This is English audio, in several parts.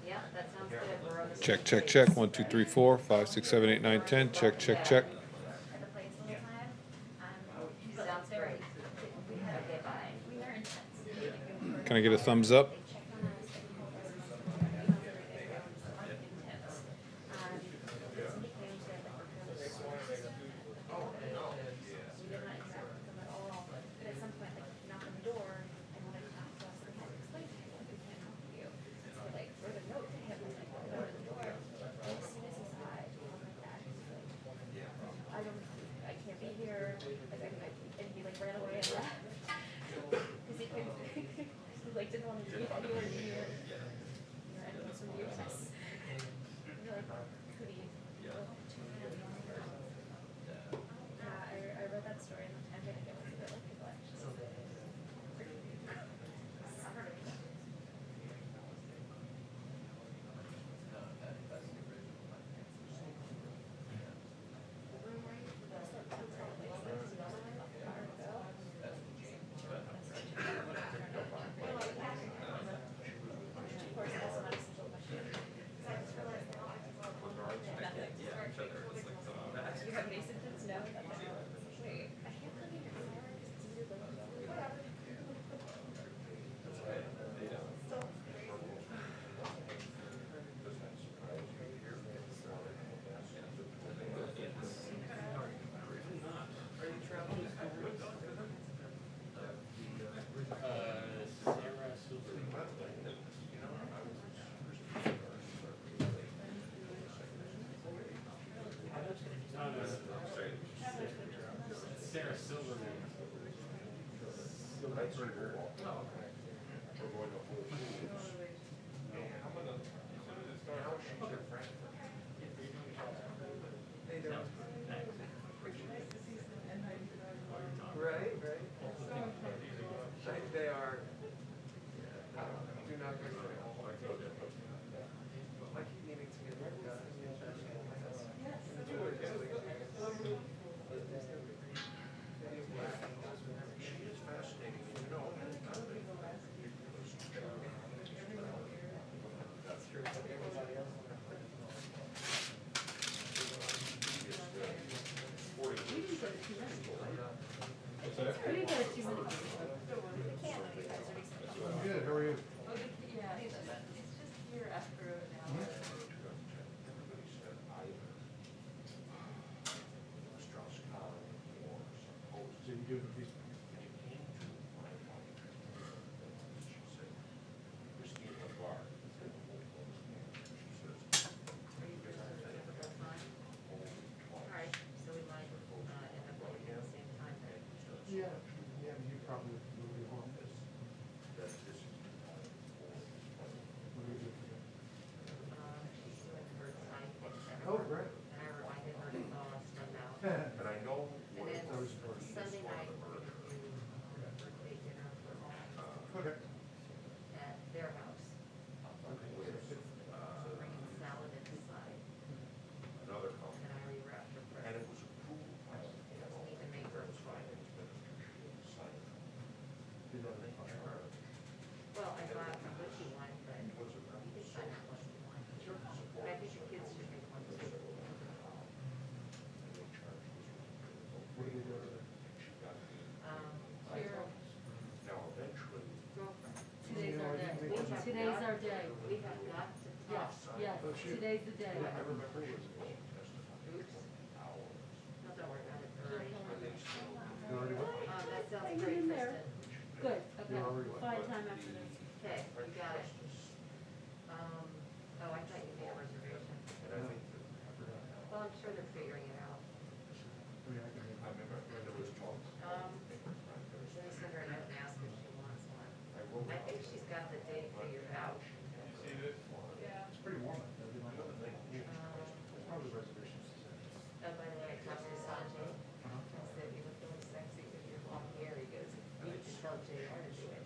Yeah, that sounds good. We're on the Check, same check, page. check. 1, 2, 3, 4, 5, 6, 7, 8, 9, 10. Check, check, check. Sounds great. Okay, bye. Can I get a thumbs up? I can't be here. And he like ran away and left. Because he couldn't, he like didn't want to be anywhere near. And it was some years. You're like, could he? Yeah, I read that story and I'm gonna get with it like people actually. You have any symptoms? No. Wait, I can't believe you're sorry because it's your birthday. Sarah Silverman. Right. They are. Do not go there. I keep needing to get rid of She is fascinating, you know. That's true. Everybody else. We didn't get a 2 minutes. Good, how are you? Yeah, it's just here after an hour. Everybody said Strauss-Kahn or supposed So you do these. and it came to my wife. She said, whiskey at the bar. She says, Alright, so we might end up going at the same time then. Yeah, you probably will be home. that this is What do we do today? She's doing her side thing. Oh, great. And I reminded her to thaw stuff out. and I know And what then it was for Sunday night, we're gonna do birthday dinner for all Okay. at their house. Bringing salad and a side. another company. And I rewrapped her And present. it was approved by the Need to make her try it. Well, I bought a whiskey wine, but you can sign up whiskey wine. But I think the kids should make one too. What do we do today? Here, Now eventually, girlfriend. Today's our day. We have Today's got- our day. We have got to talk. Yes, today's the day. I remember it was supposed to testify Oops. hours. No, don't worry about it. Alright. You already went? That sounds Hang great, in there. Kristen. Good, You're already okay. what? Fine time after this. Okay, you got it. Oh, I thought you made a reservation. And I think that, I forgot. Well, I'm sure they're figuring it out. I mean, I can make I remember there was talk. Let me send her a note and ask if she wants one. I wrote I think she's got the date figured out. It's pretty warm out there. You might have to think. It's probably reservations. Oh, by the way, I talked to Sanjay. I said, you look really sexy with your long hair. He goes, you can tell JR to do it.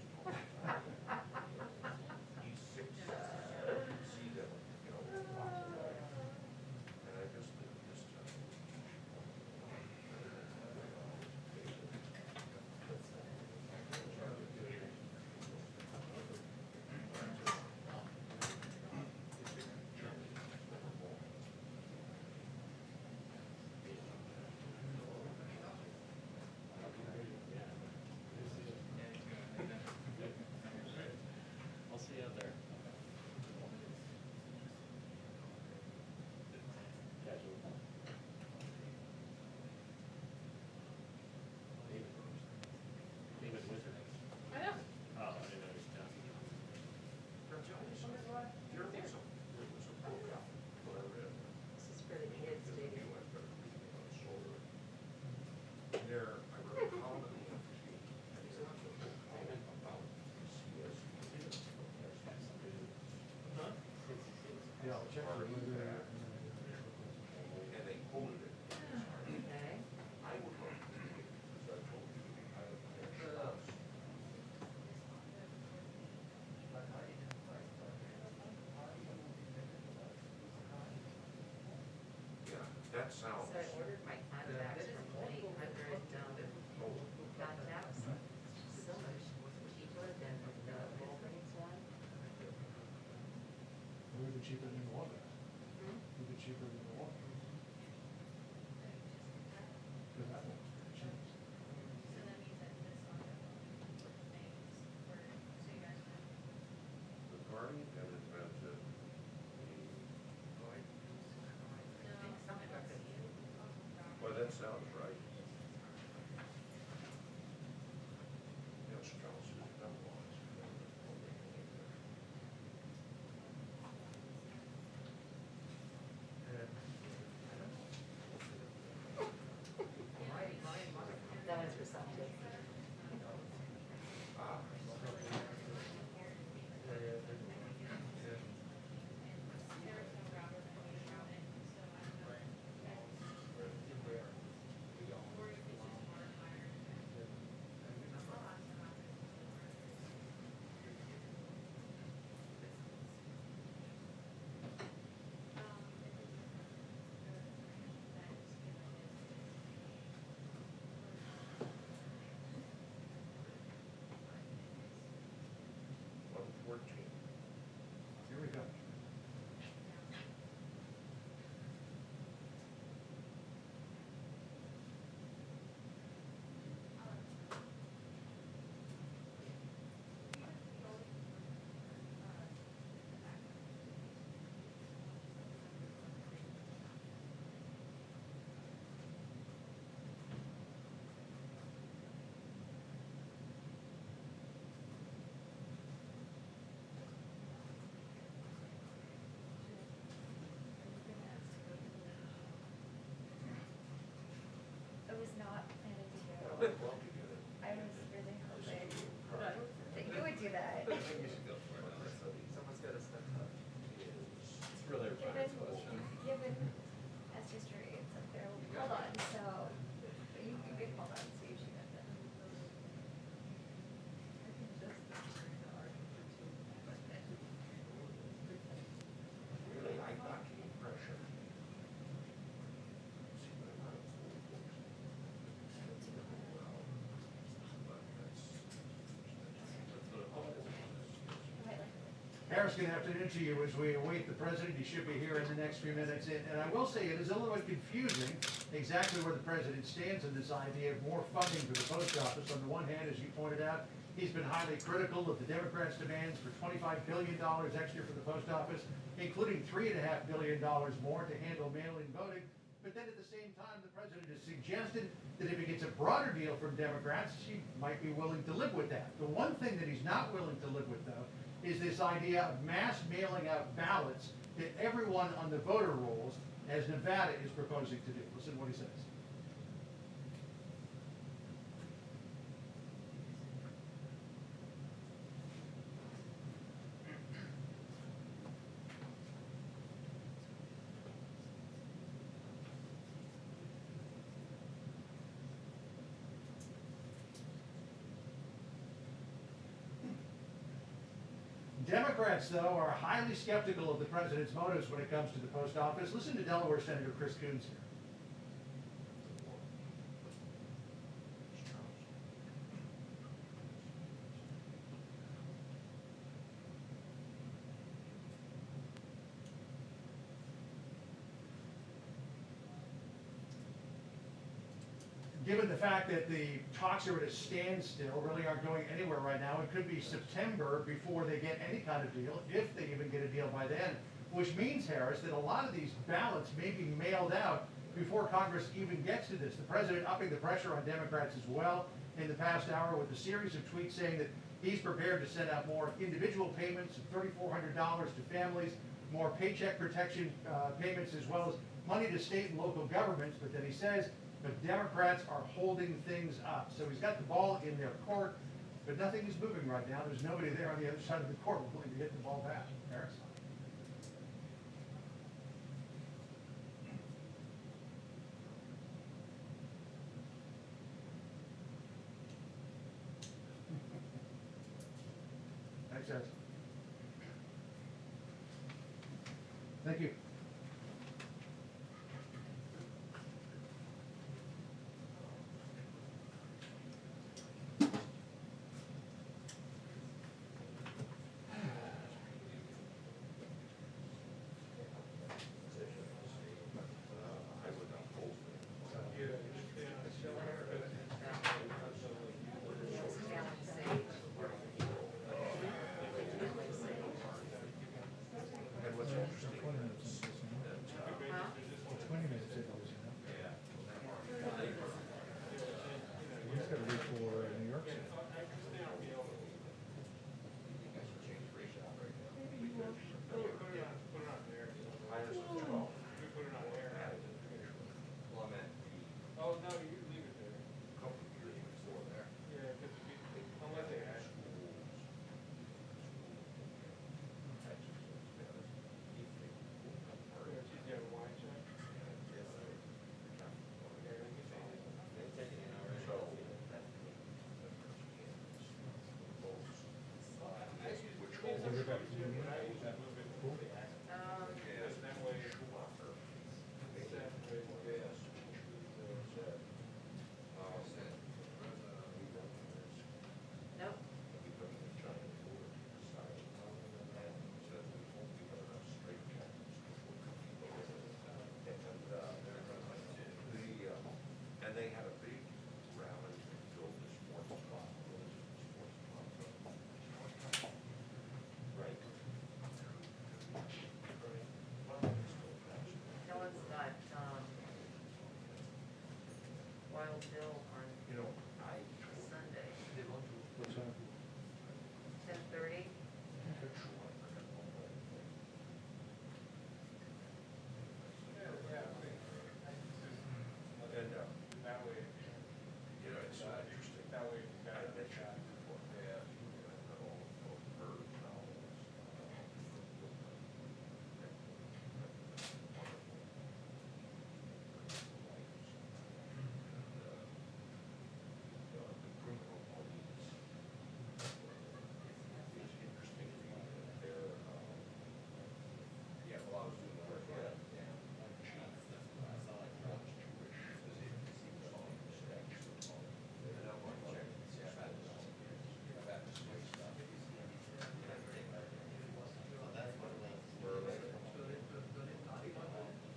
that sounds. So I ordered my contacts from 1-800 contacts. So much cheaper than the Walgreens one. We'd be cheaper than the water. Hmm? We'd be cheaper than the water. Because that one's cheap. So that means that this one names for, so you guys know. The party and invented Something like that. well, that sounds right. Yes, Strauss is number one. That one's for something. Ah, $114. Here we go. I was not planning to Well, go. I'd love to get it. I was really hoping Card that you would do that. Someone's got to step up. is It's really a Given, fine question. given past history, it's up there. Hold on, so, you can hold on, so you should have done. really, I got the impression. See, but I'm not a fool, folks. But That's what it was. You might like it. Harris, good afternoon to you as we await the president. He should be here in the next few minutes. And I will say it is a little bit confusing exactly where the president stands in this idea of more funding for the post office. On the one hand, as you pointed out, he's been highly critical of the Democrats' demands for $25 billion extra for the post office, including $3.5 billion more to handle mail-in voting. But then at the same time, the president has suggested that if he gets a broader deal from Democrats, he might be willing to live with that. The one thing that he's not willing to live with, though, is this idea of mass mailing out ballots to everyone on the voter rolls, as Nevada is proposing to do. Listen to what he says. Democrats, though, are highly skeptical of the president's motives when it comes to the post office. Listen to Delaware Senator Chris Coons here. Given the fact that the talks are at a standstill, really aren't going anywhere right now, it could be September before they get any kind of deal, if they even get a deal by then, which means, Harris, that a lot of these ballots may be mailed out before Congress even gets to this. The president upping the pressure on Democrats as well in the past hour with a series of tweets saying that he's prepared to send out more individual payments of $3,400 to families, more paycheck protection payments, as well as money to state and local governments. But then he says, but Democrats are holding things up. So he's got the ball in their court, but nothing is moving right now. There's nobody there on the other side of the court willing to hit the ball back. Harris? Thanks, Harris. Thank you. no bill on You know, Sunday, What's that? 10:30. and, you know, it's so interesting. I mentioned before, all bird novels. The criminal police. It's interesting reading that they're, yeah, well, I was doing the work, yeah, chief, was Jewish,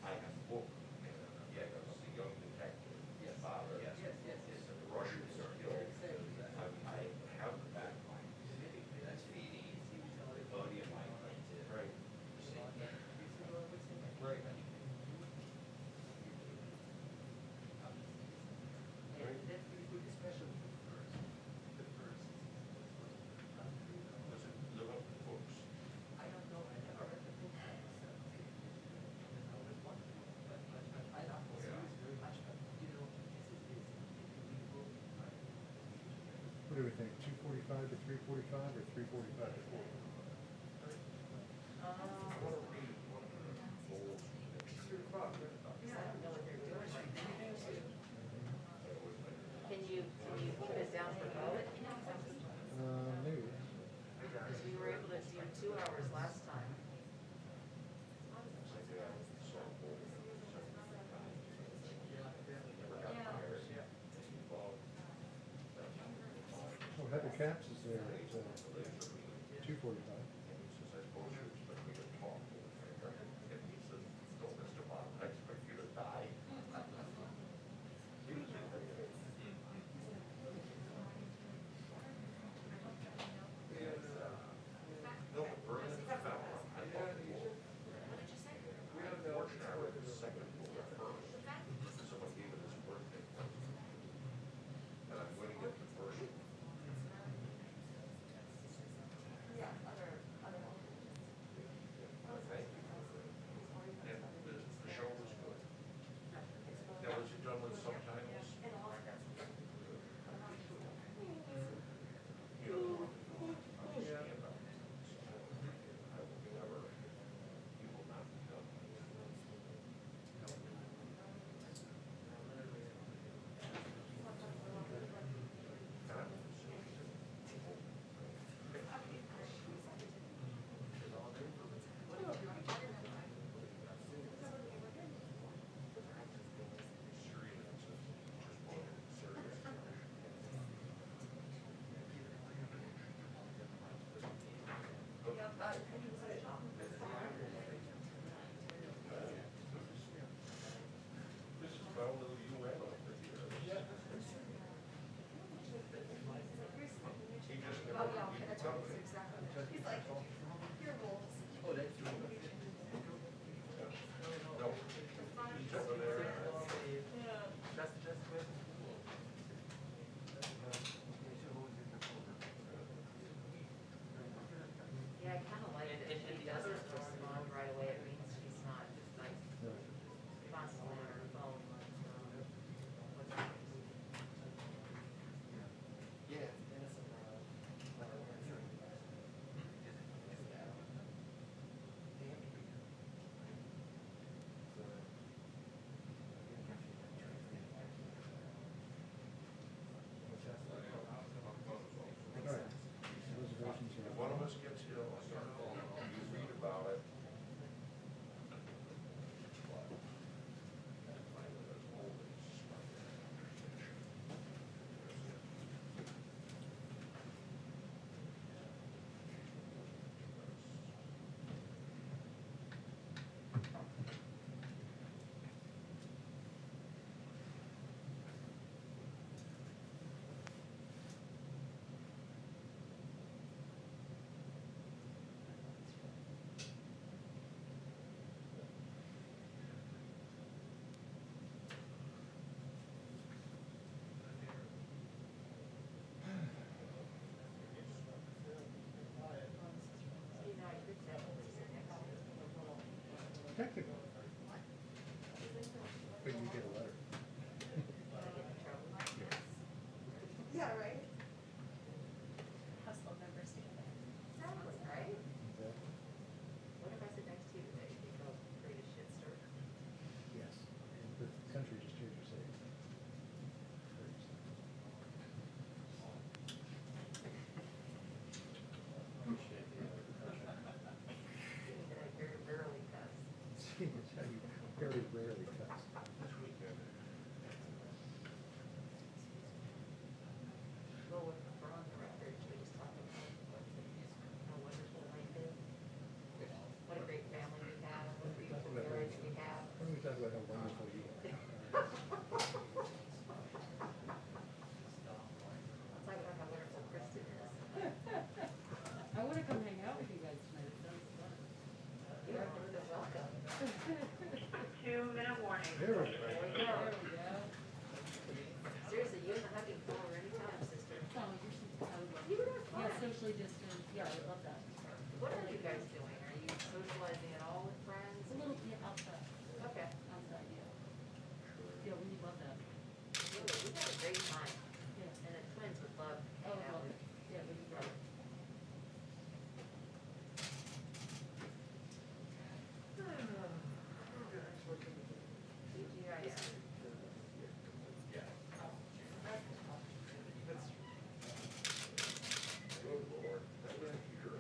I have a book, yeah, it was the young detective, his father, and the Russians are killed. I have the back line. That's feeding the buddy of mine. Right. Right. Does it live up to the books? I don't know, I never read the book. What do we think, 2:45 to 3:45 or 3:45 to 4? I want to read one of the old. I don't know what they're doing right now. Can you keep it down for both? Maybe. Because we were able to do 2 hours last time. Oh, Heather Caps is there at 2:45. Says, I suppose you expect me to talk. And he says, no, Mr. Bond, I expect you to die. No, Berlin fell. I thought the war. Unfortunately, I read the second book first. Someone gave it his birthday present. And I'm going to get the first one. Yeah, other socially distance, yeah, I love that. What are you guys doing? Are you socializing at all with friends? It's a little, yeah, outside, Okay. outside, yeah. Yeah, we love that. Really, we had a great time, Yeah. and the twins would love Oh, hanging out love with it. Yeah, we love it. TGIF. Good Lord, that was here.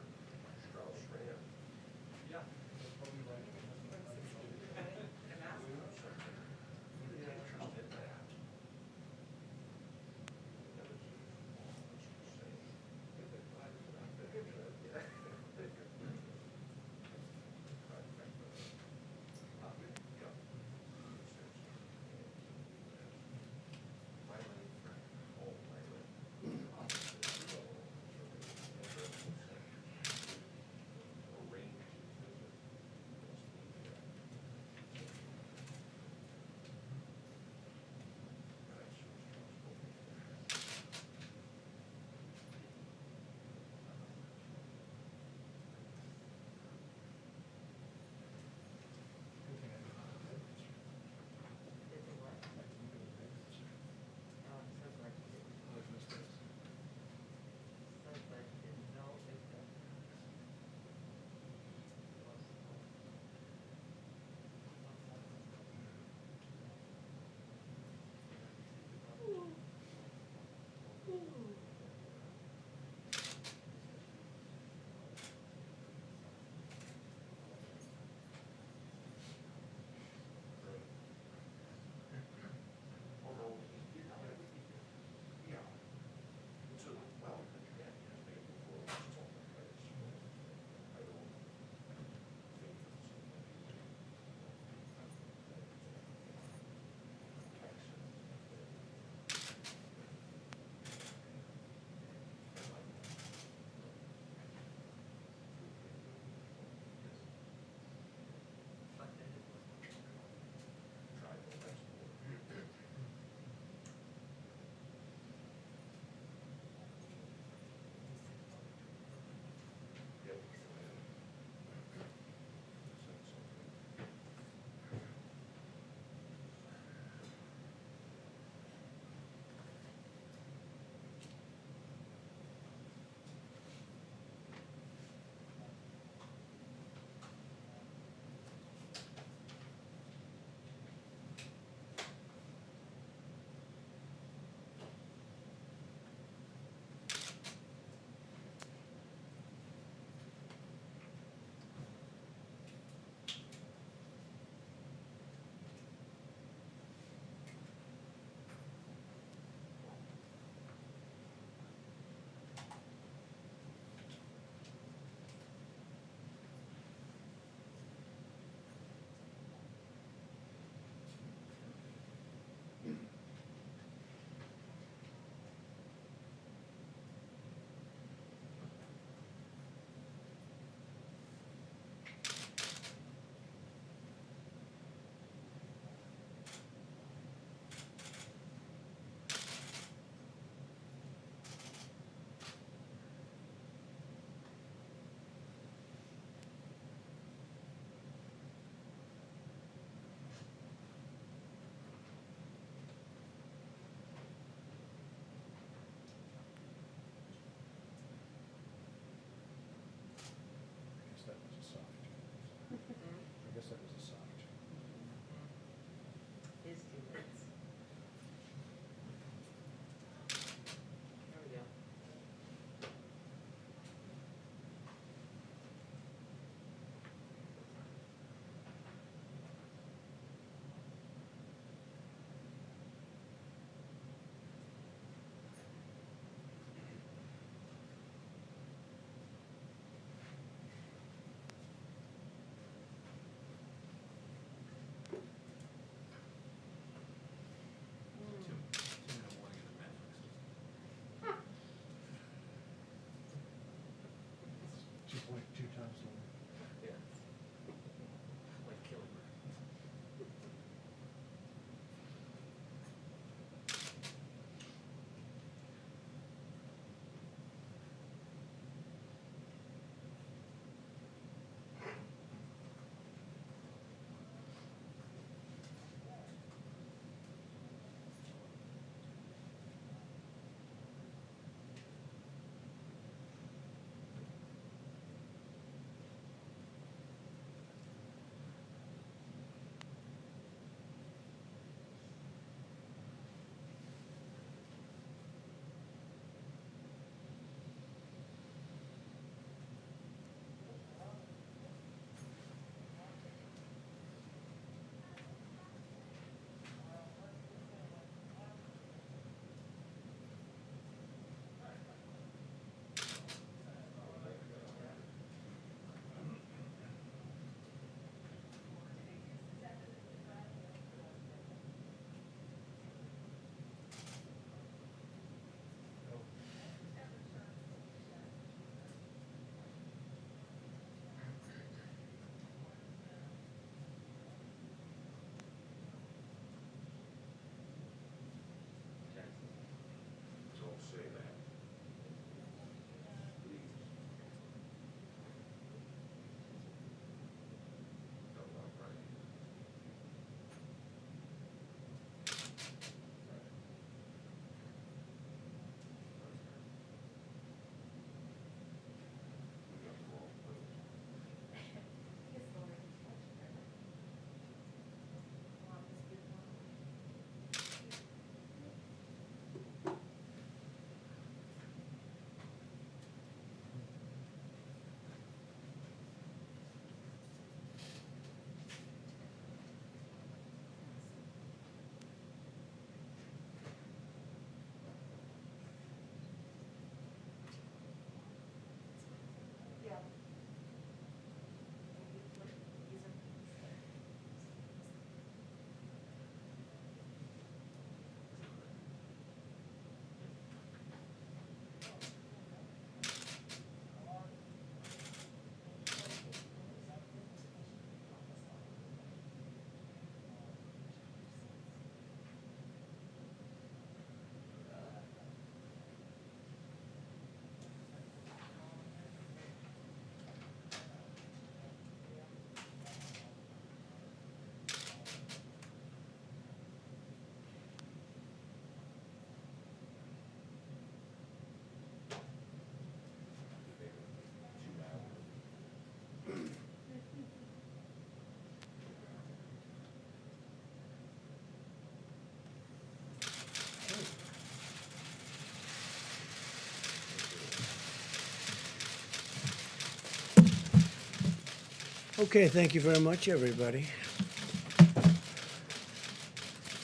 Okay, thank you very much, everybody.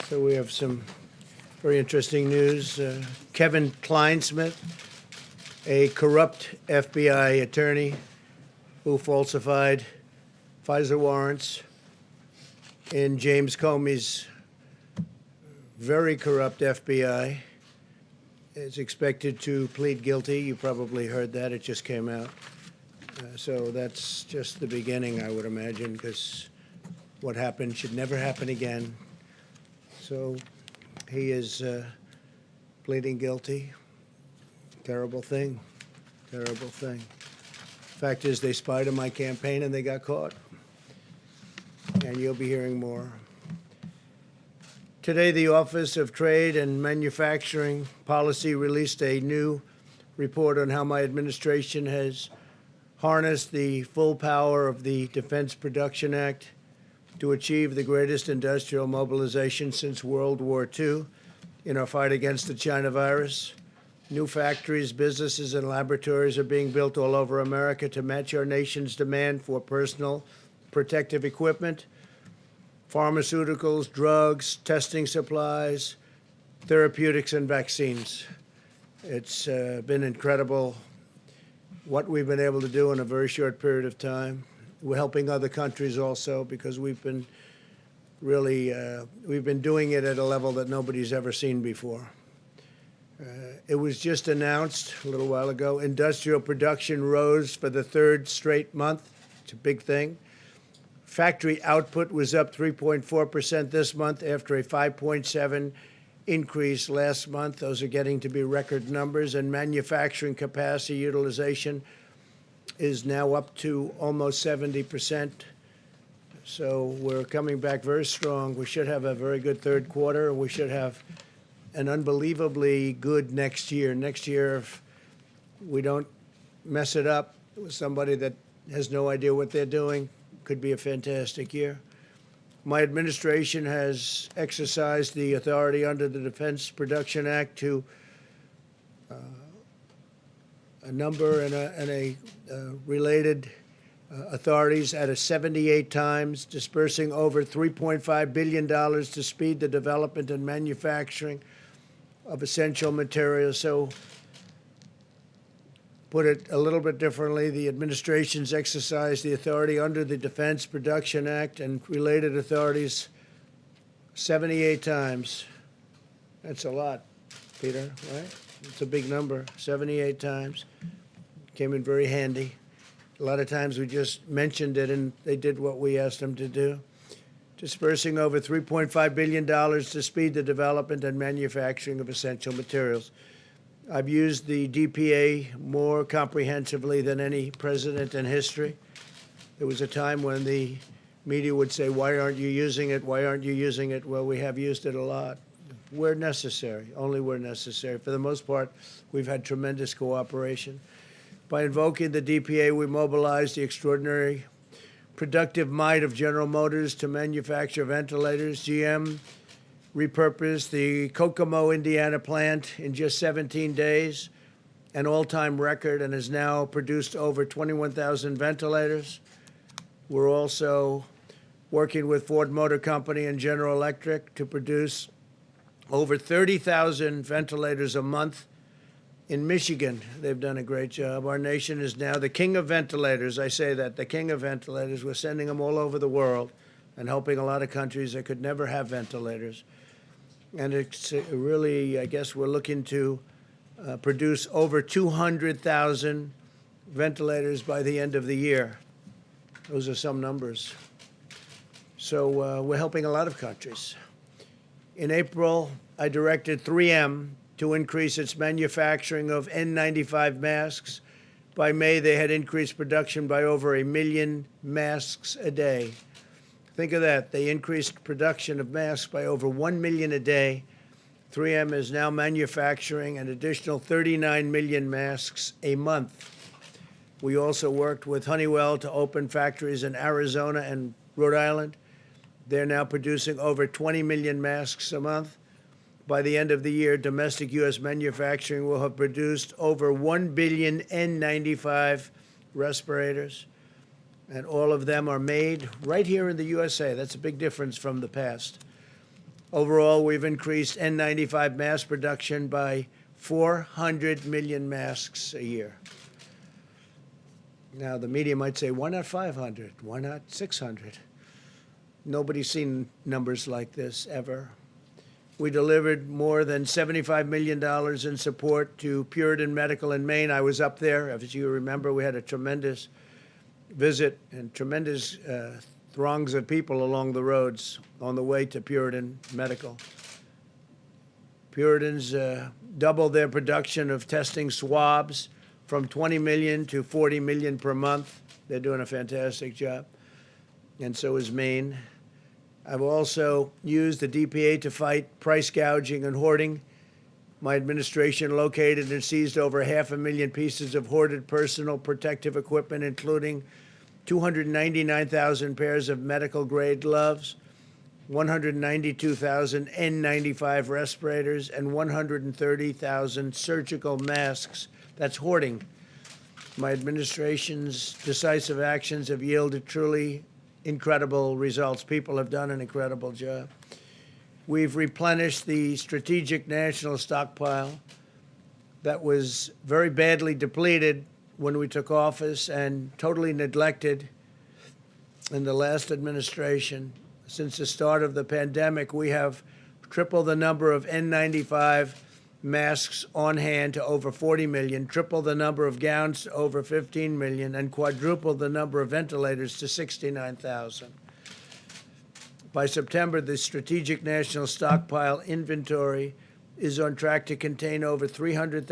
So we have some very interesting news. Kevin Kleinsmith, a corrupt FBI attorney who falsified FISA warrants in James Comey's very corrupt FBI, is expected to plead guilty. You probably heard that. It just came out. So that's just the beginning, I would imagine, because what happened should never happen again. So he is pleading guilty. Terrible thing. Terrible thing. Fact is, they spied on my campaign and they got caught. And you'll be hearing more. Today, the Office of Trade and Manufacturing Policy released a new report on how my administration has harnessed the full power of the Defense Production Act to achieve the greatest industrial mobilization since World War II in our fight against the China virus. New factories, businesses, and laboratories are being built all over America to match our nation's demand for personal protective equipment, pharmaceuticals, drugs, testing supplies, therapeutics, and vaccines. It's been incredible what we've been able to do in a very short period of time. We're helping other countries also because we've been really, we've been doing it at a level that nobody's ever seen before. It was just announced a little while ago, industrial production rose for the third straight month. It's a big thing. Factory output was up 3.4% this month after a 5.7% increase last month. Those are getting to be record numbers, and manufacturing capacity utilization is now up to almost 70%. So we're coming back very strong. We should have a very good third quarter. We should have an unbelievably good next year. Next year, if we don't mess it up with somebody that has no idea what they're doing, could be a fantastic year. My administration has exercised the authority under the Defense Production Act to a number and a related authorities at a 78 times, dispersing over $3.5 billion to speed the development and manufacturing of essential materials. So, put it a little bit differently, the administration's exercised the authority under the Defense Production Act and related authorities 78 times. That's a lot, Peter, right? It's a big number, 78 times. Came in very handy. A lot of times we just mentioned it and they did what we asked them to do. Dispersing over $3.5 billion to speed the development and manufacturing of essential materials. I've used the DPA more comprehensively than any president in history. There was a time when the media would say, why aren't you using it? Why aren't you using it? Well, we have used it a lot. Where necessary, only where necessary. For the most part, we've had tremendous cooperation. By invoking the DPA, we mobilized the extraordinary productive might of General Motors to manufacture ventilators. GM repurposed the Kokomo, Indiana plant in just 17 days, an all-time record, and has now produced over 21,000 ventilators. We're also working with Ford Motor Company and General Electric to produce over 30,000 ventilators a month. In Michigan, they've done a great job. Our nation is now the king of ventilators. I say that, the king of ventilators. We're sending them all over the world and helping a lot of countries that could never have ventilators. And it's really, I guess we're looking to produce over 200,000 ventilators by the end of the year. Those are some numbers. So we're helping a lot of countries. In April, I directed 3M to increase its manufacturing of N95 masks. By May, they had increased production by over 1 million masks a day. Think of that. They increased production of masks by over 1 million a day. 3M is now manufacturing an additional 39 million masks a month. We also worked with Honeywell to open factories in Arizona and Rhode Island. They're now producing over 20 million masks a month. By the end of the year, domestic U.S. manufacturing will have produced over 1 billion N95 respirators. And all of them are made right here in the USA. That's a big difference from the past. Overall, we've increased N95 mask production by 400 million masks a year. Now, the media might say, why not 500? Why not 600? Nobody's seen numbers like this ever. We delivered more than $75 million in support to Puritan Medical in Maine. I was up there. As you remember, we had a tremendous visit and tremendous throngs of people along the roads on the way to Puritan Medical. Puritans doubled their production of testing swabs from 20 million to 40 million per month. They're doing a fantastic job. And so is Maine. I've also used the DPA to fight price gouging and hoarding. My administration located and seized over 500,000 pieces of hoarded personal protective equipment, including 299,000 pairs of medical-grade gloves, 192,000 N95 respirators, and 130,000 surgical masks. That's hoarding. My administration's decisive actions have yielded truly incredible results. People have done an incredible job. We've replenished the strategic national stockpile that was very badly depleted when we took office and totally neglected in the last administration. Since the start of the pandemic, we have tripled the number of N95 masks on hand to over 40 million, tripled the number of gowns to over 15 million, and quadrupled the number of ventilators to 69,000. By September, the strategic national stockpile inventory is on track to contain over 300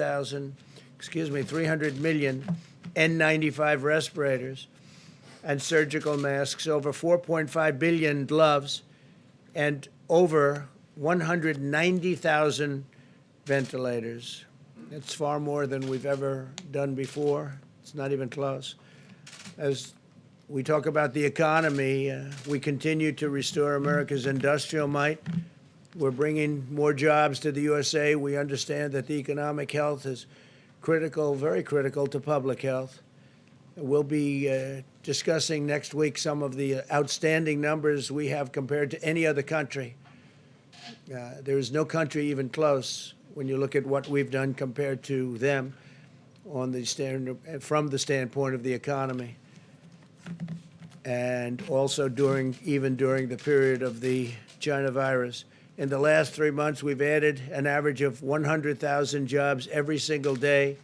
million N95 respirators and surgical masks, over 4.5 billion gloves, and over 190,000 ventilators. It's far more than we've ever done before. It's not even close. As we talk about the economy, we continue to restore America's industrial might. We're bringing more jobs to the USA. We understand that the economic health is critical, very critical to public health. We'll be discussing next week some of the outstanding numbers we have compared to any other country. There is no country even close when you look at what we've done compared to them on the from the standpoint of the economy. And also even during the period of the China virus. In the last 3 months, we've added an average of 100,000 jobs every single day.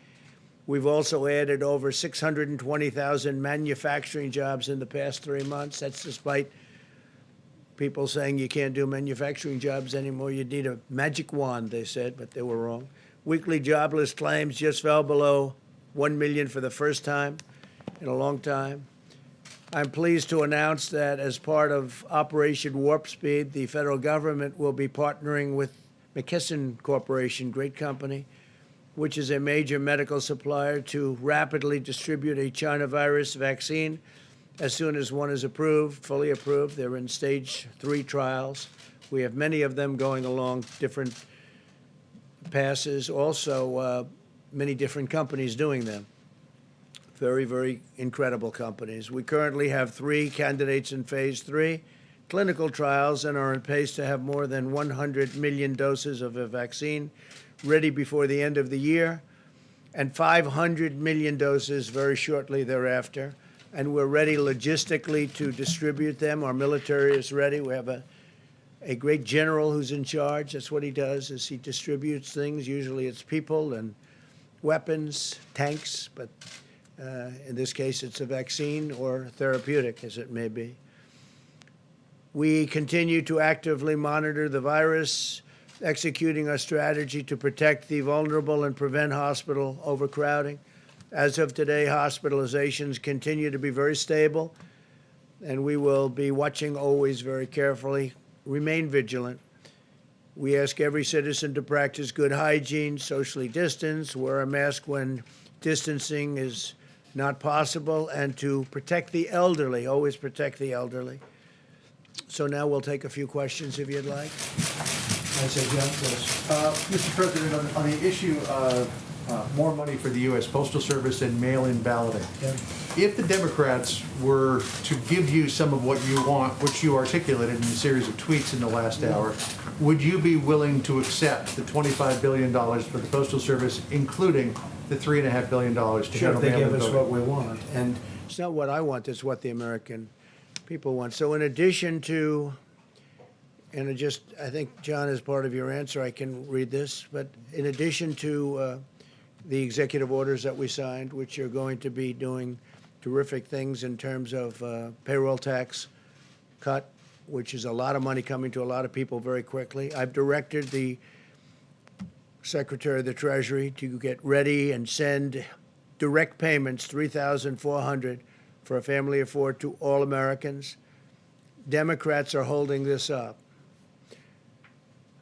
We've also added over 620,000 manufacturing jobs in the past 3 months. That's despite people saying you can't do manufacturing jobs anymore. You need a magic wand, they said, but they were wrong. Weekly jobless claims just fell below 1 million for the first time in a long time. I'm pleased to announce that as part of Operation Warp Speed, the federal government will be partnering with McKesson Corporation, great company, which is a major medical supplier, to rapidly distribute a China virus vaccine as soon as one is approved, fully approved. They're in stage 3 trials. We have many of them going along different passes, also many different companies doing them. Very, very incredible companies. We currently have 3 candidates in phase 3 clinical trials and are on pace to have more than 100 million doses of a vaccine ready before the end of the year, and 500 million doses very shortly thereafter. And we're ready logistically to distribute them. Our military is ready. We have a great general who's in charge. That's what he does, is he distributes things. Usually it's people and weapons, tanks, but in this case, it's a vaccine or therapeutic, as it may be. We continue to actively monitor the virus, executing our strategy to protect the vulnerable and prevent hospital overcrowding. As of today, hospitalizations continue to be very stable, and we will be watching always very carefully. Remain vigilant. We ask every citizen to practice good hygiene, socially distance, wear a mask when distancing is not possible, and to protect the elderly, always protect the elderly. So now we'll take a few questions if you'd like. I say, John, please. Mr. President, on the issue of more money for the US Postal Service and mail-in balloting. If the Democrats were to give you some of what you want, which you articulated in a series of tweets in the last hour, would you be willing to accept the $25 billion for the Postal Service, including the $3.5 billion to Sure, handle if they mail-in give us what voting? we want. And it's not what I want, it's what the American people want. So in addition to, and I think, John, as part of your answer, I can read this, but in addition to the executive orders that we signed, which are going to be doing terrific things in terms of payroll tax cut, which is a lot of money coming to a lot of people very quickly. I've directed the Secretary of the Treasury to get ready and send direct payments, $3,400 for a family of four, to all Americans. Democrats are holding this up.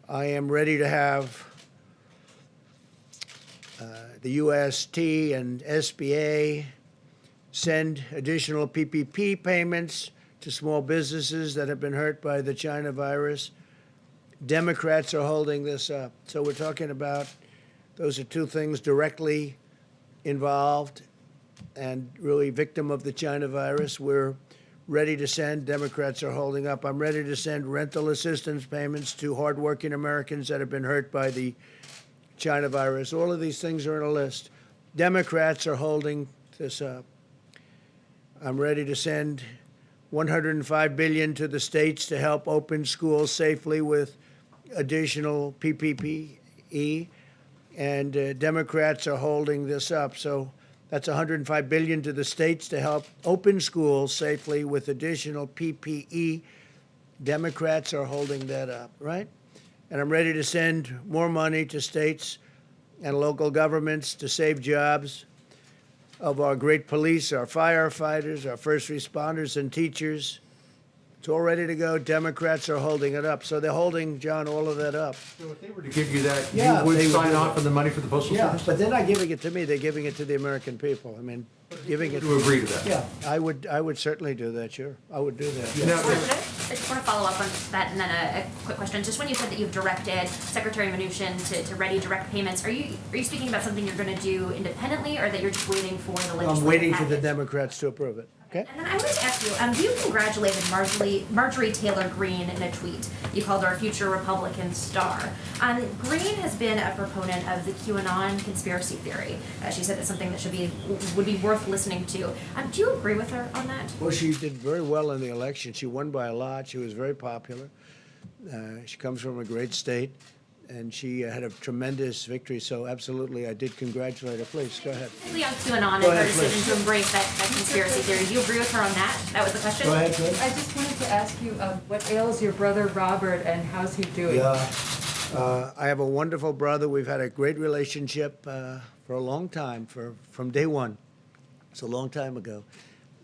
I am ready to have the UST and SBA send additional PPP payments to small businesses that have been hurt by the China virus. Democrats are holding this up. So we're talking about, those are two things directly involved and really victim of the China virus. We're ready to send, Democrats are holding up. I'm ready to send rental assistance payments to hardworking Americans that have been hurt by the China virus. All of these things are in a list. Democrats are holding this up. I'm ready to send $105 billion to the states to help open schools safely with additional PPE, and Democrats are holding this up. So that's $105 billion to the states to help open schools safely with additional PPE. Democrats are holding that up, right? And I'm ready to send more money to states and local governments to save jobs of our great police, our firefighters, our first responders, and teachers. It's all ready to go. Democrats are holding it up. So they're holding, John, all of that up. So if they were to give you that, Yeah, you would they would sign do off that. on the money for the Postal Yeah, Service? but they're not giving it to me. They're giving it to the American people. I mean, giving it. To agree to that? Yeah, I would certainly do that, sure. I would do that. Now, I just want to follow up on that, and then a quick question. Just when you said that you've directed Secretary Mnuchin to ready direct payments, are you speaking about something you're going to do independently, or that you're just waiting for the legislative I'm waiting for the package? Democrats to approve it, okay? And then I wanted to ask you, you congratulated Marjorie Taylor Greene in a tweet. You called her a future Republican star. Greene has been a proponent of the QAnon conspiracy theory. She said it's something that would be worth listening to. Do you agree with her on that? Well, she did very well in the election. She won by a lot. She was very popular. She comes from a great state, and she had a tremendous victory. So absolutely, I did congratulate her. Please, go ahead. Specifically on QAnon and Go her ahead, decision please. to embrace that conspiracy theory. Do you agree with her on that? That was the question? Go ahead, please. I just wanted to ask you, what ails your brother Robert and how's he doing? Yeah. I have a wonderful brother. We've had a great relationship for a long time, from day one. It's a long time ago.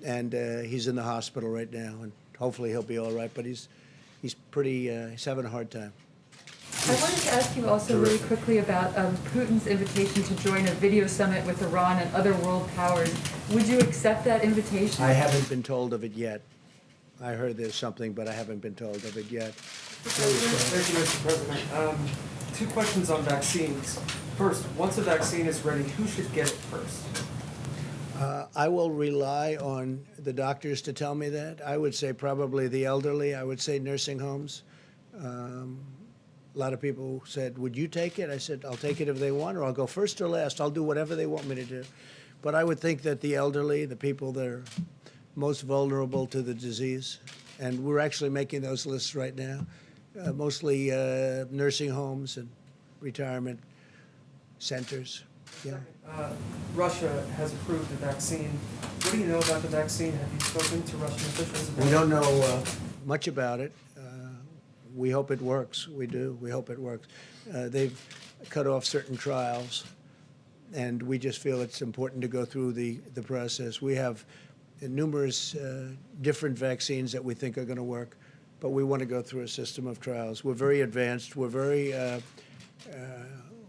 And he's in the hospital right now, and hopefully he'll be all right. But he's having a hard time. I wanted to ask you also really quickly about Putin's invitation to join a video summit with Iran and other world powers. Would you accept that invitation? I haven't been told of it yet. I heard there's something, but I haven't been told of it yet. Thank you, Mr. President. Two questions on vaccines. First, once a vaccine is ready, who should get it first? I will rely on the doctors to tell me that. I would say probably the elderly. I would say nursing homes. A lot of people said, would you take it? I said, I'll take it if they want, or I'll go first or last. I'll do whatever they want me to do. But I would think that the elderly, the people that are most vulnerable to the disease, and we're actually making those lists right now, mostly nursing homes and retirement centers. Yeah. Russia has approved the vaccine. What do you know about the vaccine? Have you spoken to Russian officials about it? We don't know much about it. We hope it works. We do. We hope it works. They've cut off certain trials, and we just feel it's important to go through the process. We have numerous different vaccines that we think are going to work, but we want to go through a system of trials. We're very advanced. We're very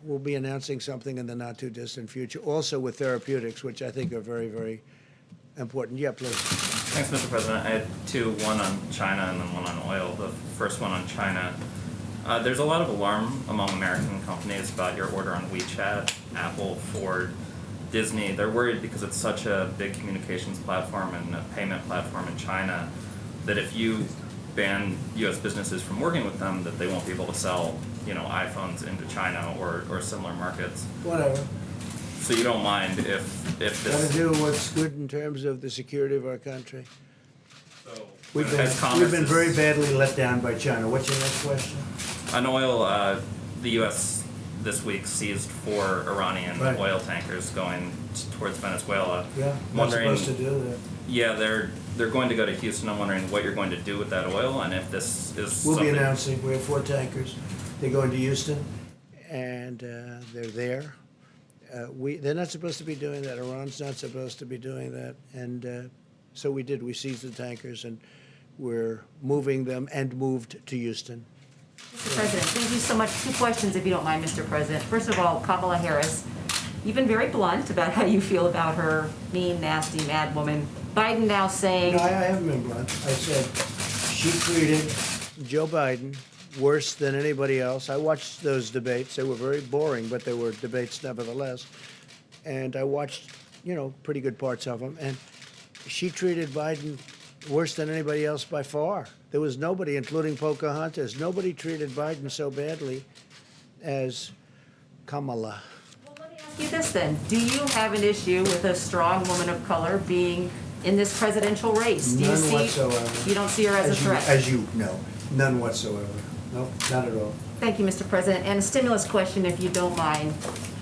we'll be announcing something in the not-too-distant future, also with therapeutics, which I think are very, very important. Yeah, please. Thanks, Mr. President. I had two, one on China and then one on oil. The first one on China. There's a lot of alarm among American companies about your order on WeChat Apple, Ford, Disney. They're worried because it's such a big communications platform and a payment platform in China that if you ban U.S. businesses from working with them, that they won't be able to sell, iPhones into China or similar markets. Whatever. So you don't mind if Gotta this. do what's good in terms of the security of our country. So We've as Congress been is- very badly let down by China. What's your next question? On oil, the U.S. this week seized 4 Iranian Right. oil tankers going towards Venezuela. Yeah, not Wondering- supposed to do that. Yeah, they're going to go to Houston. I'm wondering what you're going to do with that oil and if this is We'll be something. announcing, we have 4 tankers. They're going to Houston, and they're there. They're not supposed to be doing that. Iran's not supposed to be doing that. And so we did. We seized the tankers, and we're moving them and moved to Houston. Mr. President, thank you so much. 2 questions, if you don't mind, Mr. President. First of all, Kamala Harris, you've been very blunt about how you feel about her mean, nasty, mad woman. Biden now saying, No, I haven't been blunt. I said she treated Joe Biden worse than anybody else. I watched those debates. They were very boring, but they were debates nevertheless. And I watched, pretty good parts of them. And she treated Biden worse than anybody else by far. There was nobody, including Pocahontas, nobody treated Biden so badly as Kamala. well, let me ask you this then. Do you have an issue with a strong woman of color being in this presidential race? Do you None see, whatsoever. You don't see her as a threat? As you know, none whatsoever. No, not at all. Thank you, Mr. President. And a stimulus question, if you don't mind.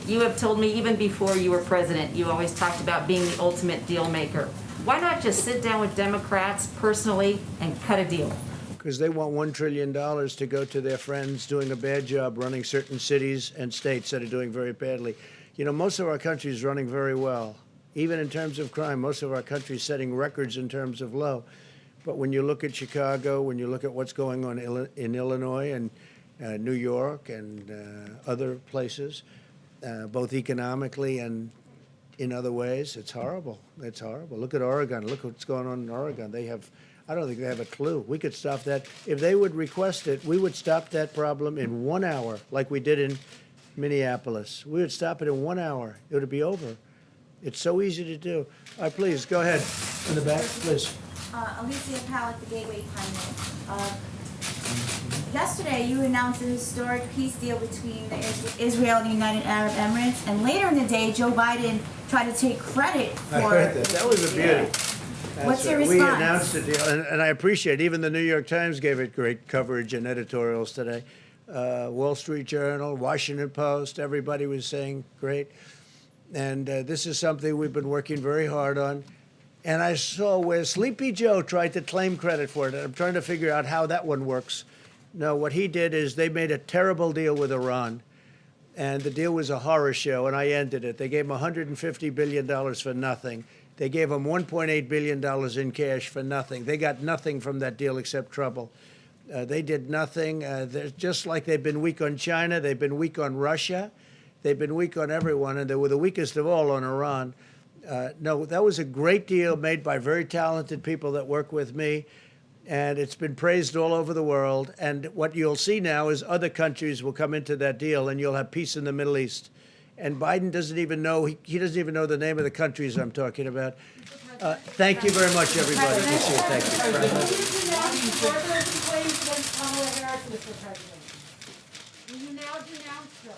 You have told me even before you were president, you always talked about being the ultimate deal maker. Why not just sit down with Democrats personally and cut a deal? Because they want $1 trillion to go to their friends doing a bad job running certain cities and states that are doing very badly. Most of our country is running very well. Even in terms of crime, most of our country is setting records in terms of low. But when you look at Chicago, when you look at what's going on in Illinois and New York and other places, both economically and in other ways, it's horrible. It's horrible. Look at Oregon. Look what's going on in Oregon. I don't think they have a clue. We could stop that. If they would request it, we would stop that problem in 1 hour, like we did in Minneapolis. We would stop it in 1 hour. It would be over. It's so easy to do. All right, please, go ahead. In the back, please. Alicia Powell, the Gateway Pioneer. Yesterday, you announced a historic peace deal between Israel and the United Arab Emirates, and later in the day, Joe Biden tried to take credit for I heard that. That was a beauty. What's your We response? announced the deal, and I appreciate it. Even the New York Times gave it great coverage and editorials today. Wall Street Journal, Washington Post, everybody was saying great. And this is something we've been working very hard on. And I saw where Sleepy Joe tried to claim credit for it. I'm trying to figure out how that one works. No, what he did is they made a terrible deal with Iran. And the deal was a horror show, and I ended it. They gave him $150 billion for nothing. They gave him $1.8 billion in cash for nothing. They got nothing from that deal except trouble. They did nothing. They're just like they've been weak on China. They've been weak on Russia. They've been weak on everyone, and they were the weakest of all on Iran. No, that was a great deal made by very talented people that work with me, and it's been praised all over the world. And what you'll see now is other countries will come into that deal, and you'll have peace in the Middle East. And Biden doesn't even know, he doesn't even know the name of the countries I'm talking about. Thank you very much, everybody. Good to see you. Thank you. Will you now denounce them?